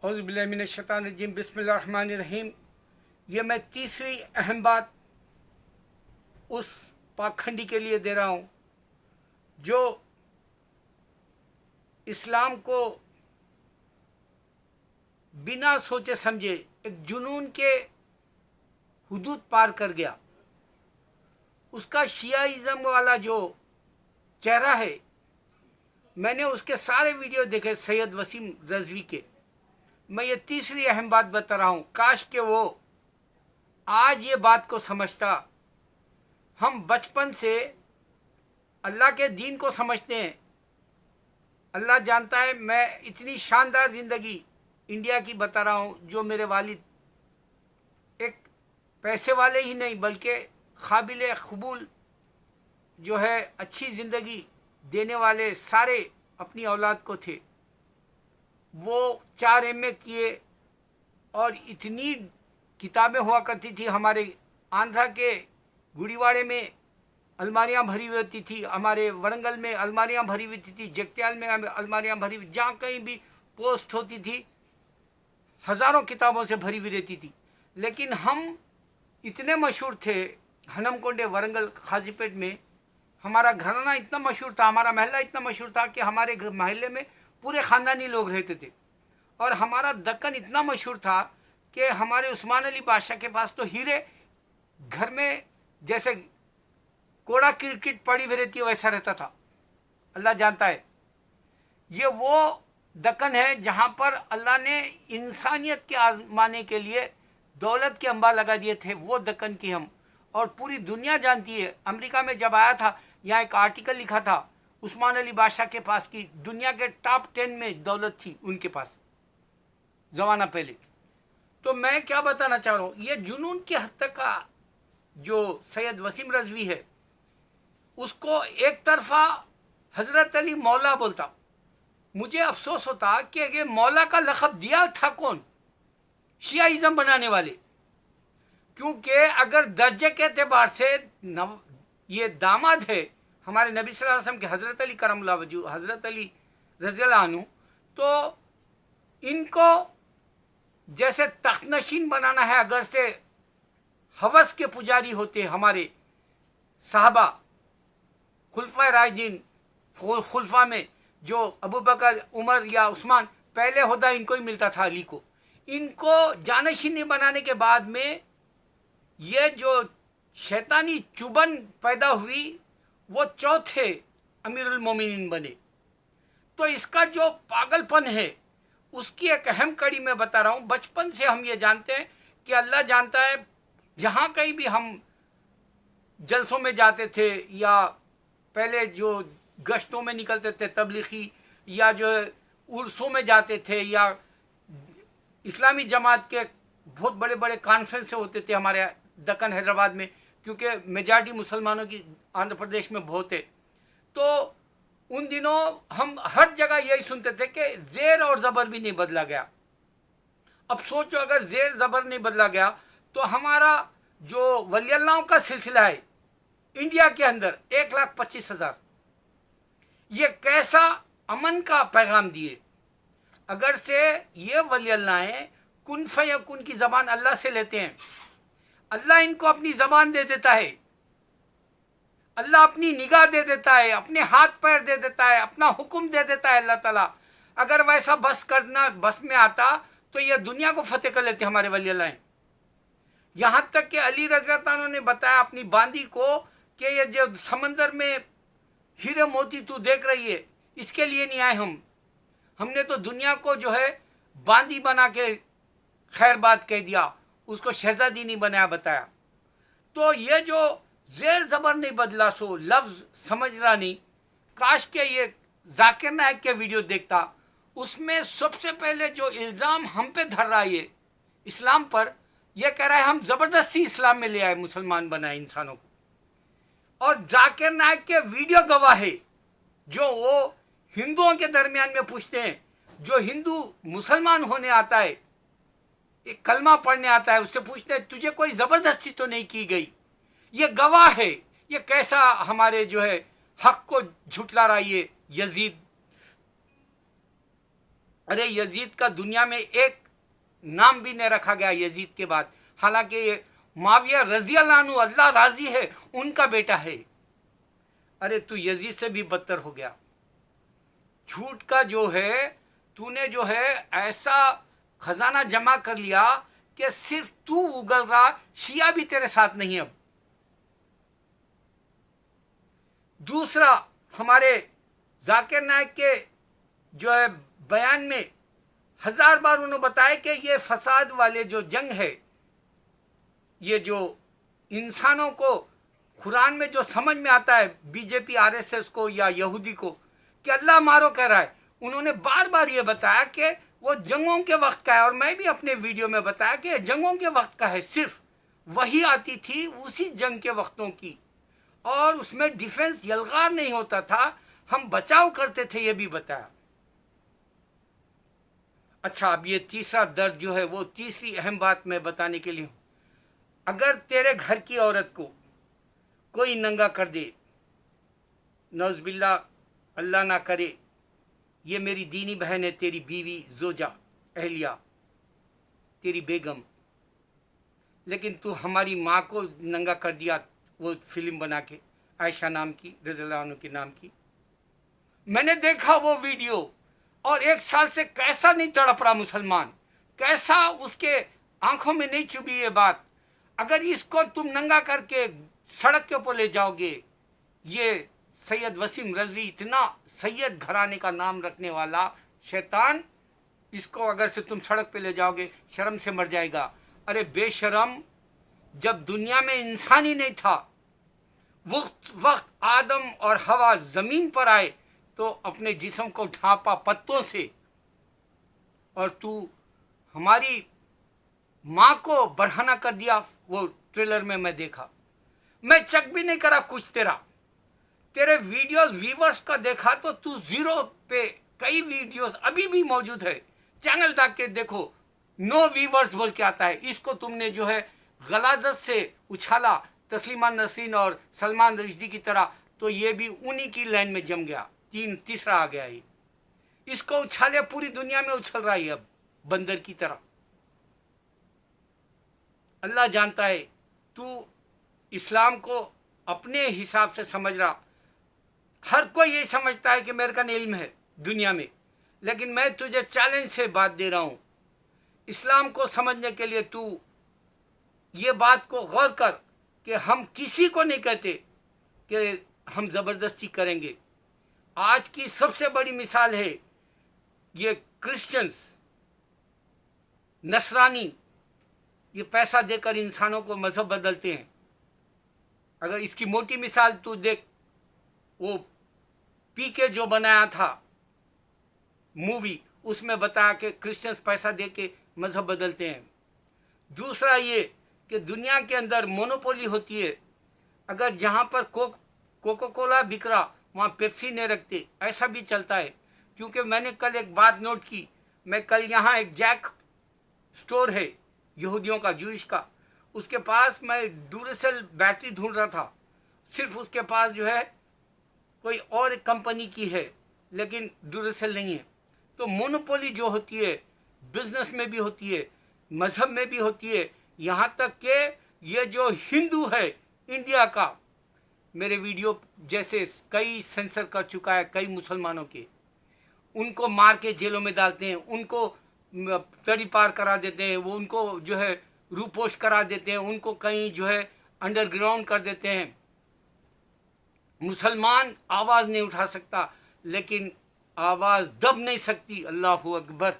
औज़ुबिल्लाहि मिनश्शैतानिर्रजीम बिस्मिल्लाहिर्रहमानिर्रहीम। ये मैं तीसरी अहम बात उस पाखंडी के लिए दे रहा हूँ जो इस्लाम को बिना सोचे समझे एक जुनून के हुदूद पार कर गया। उसका शियाइज़म वाला जो चेहरा है, मैंने उसके सारे वीडियो देखे सैयद वसीम रज़वी के। मैं ये तीसरी अहम बात बता रहा हूँ, काश के वो आज ये बात को समझता। हम बचपन से अल्लाह के दीन को समझते हैं। अल्लाह जानता है, मैं इतनी शानदार ज़िंदगी इंडिया की बता रहा हूँ जो मेरे वालिद एक पैसे वाले ही नहीं बल्कि काबिल कबूल जो है अच्छी ज़िंदगी देने वाले सारे अपनी औलाद को थे। वो 4 MA किए और इतनी किताबें हुआ करती थी। हमारे आंध्रा के गुड़ीवाड़े में अलमारियाँ भरी हुई होती थी, हमारे वरंगल में अलमारियाँ भरी हुई थी, जगत्याल में अलमारियाँ भरी हुई, जहाँ कहीं भी पोस्ट होती थी हज़ारों किताबों से भरी हुई रहती थी। लेकिन हम इतने मशहूर थे हनमकोंडे वरंगल खाजीपेट में, हमारा घराना इतना मशहूर था, हमारा महल्ला इतना मशहूर था कि हमारे महल्ले में पूरे ख़ानदानी लोग रहते थे। और हमारा दक्कन इतना मशहूर था कि हमारे उस्मान अली बादशाह के पास तो हीरे घर में जैसे कोड़ा क्रिकेट पड़ी हुई रहती है वैसा रहता था। अल्लाह जानता है, ये वो दक्कन है जहाँ पर अल्लाह ने इंसानियत के आजमाने के लिए दौलत के अंबा लगा दिए थे। वो दक्कन की हम, और पूरी दुनिया जानती है। अमेरिका में जब आया था, यहाँ एक आर्टिकल लिखा था उस्मान अली बादशाह के पास की दुनिया के टॉप 10 में दौलत थी उनके पास ज़माना पहले। तो मैं क्या बताना चाह रहा हूँ, ये जुनून की हद तक का जो सैयद वसीम रज़वी है, उसको एक तरफा हज़रत अली मौला बोलता। मुझे अफसोस होता कि ये मौला का लक़ब दिया था कौन? शियाइज़म बनाने वाले। क्योंकि अगर दर्जे के एतबार से ये दामाद है हमारे नबी सल्लल्लाहु अलैहि वसल्लम के, हज़रत अली करमुल्लाह वजहू, हज़रत अली रज़ियल्लाहु अन्हु, तो इनको जैसे तख्तनशीन बनाना है, अगर से हवस के पुजारी होते हमारे साहबा खुलफा राशिदीन, खुलफा में जो अबू बकर, उमर या उस्मान, पहले होदा इनको ही मिलता था अली को। इनको जानशीनी बनाने के बाद में ये जो शैतानी चुबन पैदा हुई, वो चौथे अमीरुल मोमिनीन बने। तो इसका जो पागलपन है उसकी एक अहम कड़ी मैं बता रहा हूँ। बचपन से हम ये जानते हैं कि अल्लाह जानता है, जहाँ कहीं भी हम जलसों में जाते थे या पहले जो गश्तों में निकलते थे तबलीगी, या जो उर्सों में जाते थे, या इस्लामी जमात के बहुत बड़े बड़े कॉन्फ्रेंस होते थे हमारे दक्कन हैदराबाद में, क्योंकि मेजॉरिटी मुसलमानों की आंध्र प्रदेश में बहुत है। तो उन दिनों हम हर जगह यही सुनते थे कि ज़ेर और ज़बर भी नहीं बदला गया। अब सोचो, अगर ज़ेर ज़बर नहीं बदला गया तो हमारा जो वली अल्लाहों का सिलसिला है इंडिया के अंदर 1,25,000, ये कैसा अमन का पैगाम दिए। अगर से ये वली अल्लाह कुन फयकुन की ज़बान अल्लाह से लेते हैं, अल्लाह इनको अपनी ज़बान दे देता है, अल्लाह अपनी निगाह दे देता है, अपने हाथ पैर दे देता है, अपना हुक्म दे देता है अल्लाह ताला। अगर वैसा बस में आता तो ये दुनिया को फतेह कर लेते हमारे वली अल्लाह। यहाँ तक कि अली रज़ियल्लाहु अन्हु ने बताया अपनी बांदी को कि ये जो समंदर में हीरे मोती तू देख रही है, इसके लिए नहीं आए हमने तो दुनिया को जो है बांदी बना के खैर बात कह दिया, उसको शहजादी नहीं बनाया बताया। तो ये जो ज़ेर ज़बर नहीं बदला, सो लफ्ज़ समझ रहा नहीं। काश के ये जाकिर नायक के वीडियो देखता, उसमें सबसे पहले जो इल्ज़ाम हम पे धर रहा है ये इस्लाम पर, यह कह रहा है हम ज़बरदस्ती इस्लाम में ले आए, मुसलमान बनाए इंसानों को। और जाकिर नायक के वीडियो गवाह है, जो वो हिंदुओं के दरमियान में पूछते हैं, जो हिंदू मुसलमान होने आता है, एक कलमा पढ़ने आता है, उससे पूछते हैं तुझे कोई ज़बरदस्ती तो नहीं की गई। ये गवाह है, ये कैसा हमारे जो है हक को झुटला रहा है ये यजीद। अरे यजीद का दुनिया में एक नाम भी नहीं रखा गया यजीद के बाद, हालांकि ये माविया रजी अल्लाह अन्हु, अल्लाह राजी है, उनका बेटा है। अरे तू यजीद से भी बदतर हो गया। झूठ का जो है, तूने जो है ऐसा खजाना जमा कर लिया कि सिर्फ तू उगल रहा, शिया भी तेरे साथ नहीं। अब दूसरा, हमारे जाकिर नाइक के जो है बयान में 1000 बार उन्होंने बताया कि ये फसाद वाले जो जंग है, ये जो इंसानों को कुरान में जो समझ में आता है बीजेपी आरएसएस को या यहूदी को कि अल्लाह मारो कह रहा है, उन्होंने बार बार ये बताया कि वो जंगों के वक्त का है। और मैं भी अपने वीडियो में बताया कि जंगों के वक्त का है, सिर्फ वही आती थी उसी जंग के वक्तों की, और उसमें डिफेंस यलगार नहीं होता था, हम बचाव करते थे, ये भी बताया। अच्छा, अब ये तीसरा दर्द जो है, वो तीसरी अहम बात मैं बताने के लिए हूं। अगर तेरे घर की औरत को कोई नंगा कर दे, नौज़बिल्ला, अल्लाह ना करे, ये मेरी दीनी बहन है, तेरी बीवी जोजा, अहलिया, तेरी बेगम, लेकिन तू हमारी माँ को नंगा कर दिया वो फिल्म बना के, आयशा नाम की, रज़ियल्लाहु अन्हा के नाम की। मैंने देखा वो वीडियो, और 1 साल से कैसा नहीं तड़प रहा मुसलमान, कैसा उसके आंखों में नहीं चुभी ये बात। अगर इसको तुम नंगा करके सड़क के ऊपर ले जाओगे, ये सैयद वसीम रजवी, इतना सैयद घराने का नाम रखने वाला शैतान, इसको अगर से तुम सड़क पे ले जाओगे, शर्म से मर जाएगा। अरे बेशरम, जब दुनिया में इंसान ही नहीं था, वक्त आदम और हवा जमीन पर आए तो अपने जिस्म को ढांपा पत्तों से, और तू हमारी माँ को बढ़ाना कर दिया। वो ट्रेलर में मैं देखा, मैं चेक भी नहीं करा कुछ तेरे वीडियोस व्यूवर्स का देखा तो तू 0 पे। कई वीडियोस अभी भी मौजूद है, चैनल जाके देखो, नो व्यूवर्स बोल के आता है। इसको तुमने जो है गलाजत से उछाला तस्लीमा नसरीन और सलमान रश्दी की तरह, तो ये भी उन्हीं की लाइन में जम गया, तीसरा आ गया। इसको उछाले, पूरी दुनिया में उछल रहा है अब बंदर की तरह। अल्लाह जानता है तू इस्लाम को अपने हिसाब से समझ रहा। हर कोई ये समझता है कि मेरे का इल्म है दुनिया में, लेकिन मैं तुझे चैलेंज से बात दे रहा हूँ, इस्लाम को समझने के लिए तू ये बात को गौर कर कि हम किसी को नहीं कहते कि हम ज़बरदस्ती करेंगे। आज की सबसे बड़ी मिसाल है ये क्रिश्चियंस, नसरानी, ये पैसा देकर इंसानों को मजहब बदलते हैं। अगर इसकी मोटी मिसाल तू देख, वो पीके जो बनाया था मूवी, उसमें बताया कि क्रिश्चियंस पैसा दे के मजहब बदलते हैं। दूसरा ये कि दुनिया के अंदर मोनोपोली होती है, अगर जहाँ पर कोको कोला बिक रहा वहाँ पेप्सी नहीं रखते, ऐसा भी चलता है। क्योंकि मैंने कल एक बात नोट की, मैं कल यहाँ एक जैक स्टोर है यहूदियों का, जूइश का, उसके पास मैं ड्यूरेसेल बैटरी ढूंढ रहा था, सिर्फ उसके पास जो है कोई और एक कंपनी की है, लेकिन ड्यूरेसेल नहीं है। तो मोनोपोली जो होती है बिजनेस में भी होती है, मजहब में भी होती है, यहाँ तक कि ये जो हिंदू है इंडिया का, मेरे वीडियो जैसे कई सेंसर कर चुका है कई मुसलमानों के, उनको मार के जेलों में डालते हैं, उनको तड़ी पार करा देते हैं, वो उनको जो है रूपोश करा देते हैं, उनको कहीं जो है अंडरग्राउंड कर देते हैं। मुसलमान आवाज़ नहीं उठा सकता, लेकिन आवाज़ दब नहीं सकती। अल्लाहू अकबर।